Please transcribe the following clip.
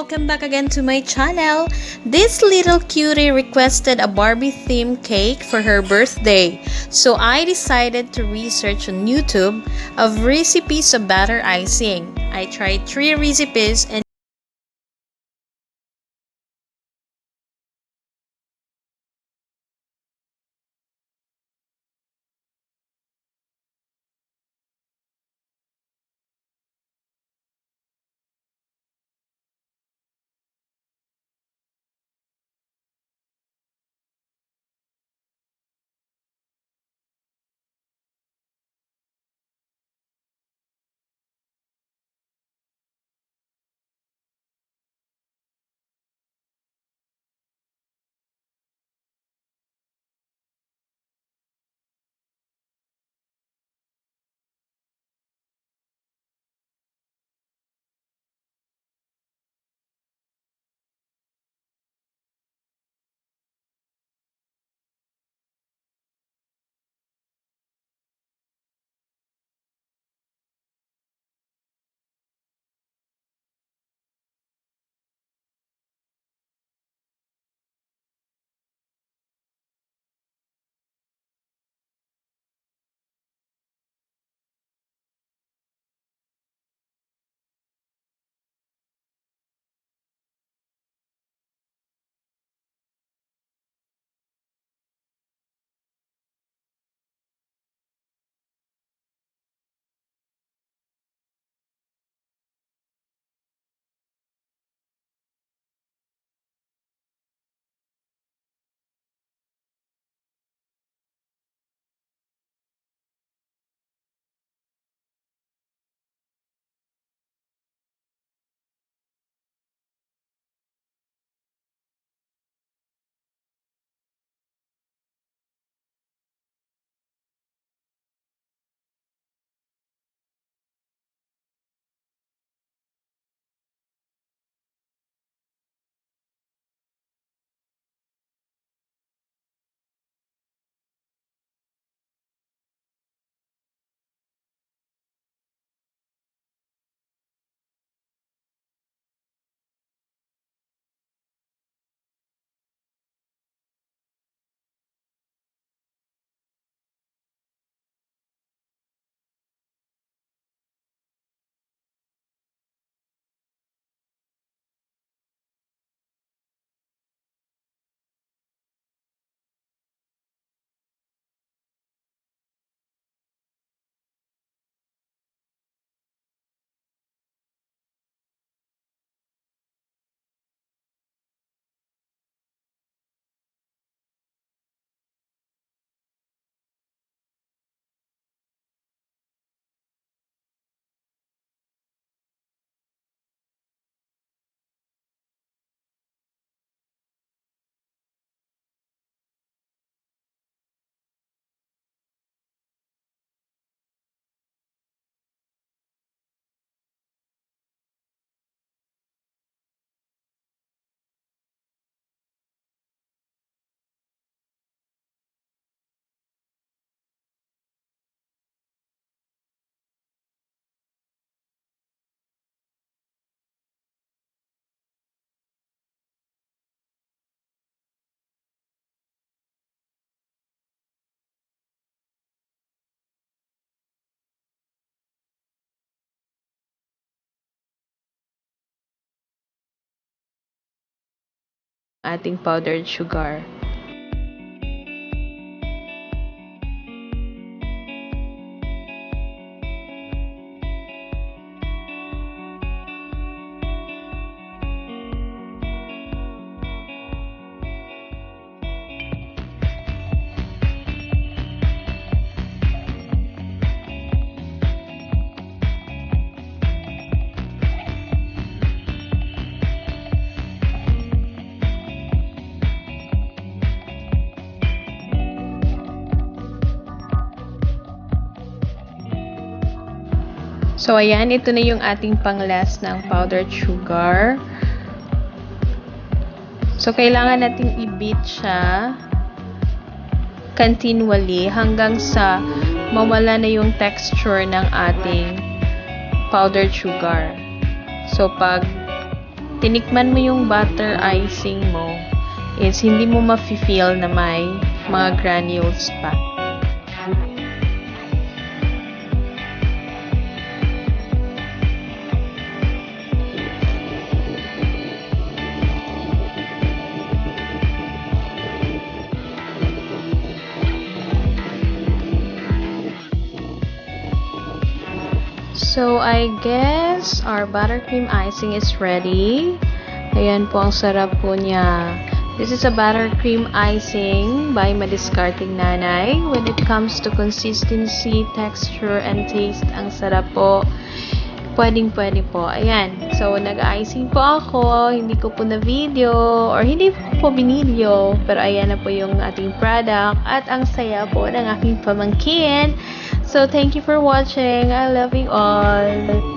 welcome back again to my channel. This little cutie requested a Barbie themed cake for her birthday. So I decided to research on YouTube of recipes of batter icing. I tried 3 recipes and ating powdered sugar. So, ayan, ito na yung ating pang-last ng powdered sugar. So, kailangan nating i-beat siya continually hanggang sa mawala na yung texture ng ating powdered sugar. So, pag tinikman mo yung butter icing mo, is hindi mo mafe-feel na may mga granules pa. So, I guess our buttercream icing is ready. Ayan po, ang sarap po niya. This is a buttercream icing by Madiskarteng Nanay. When it comes to consistency, texture, and taste, ang sarap po. Pwedeng-pwede po. Ayan. So, nag-icing po ako. Hindi ko po na video or hindi po binideo. Pero ayan na po yung ating product. At ang saya po ng aking pamangkin. So, thank you for watching. I love you all.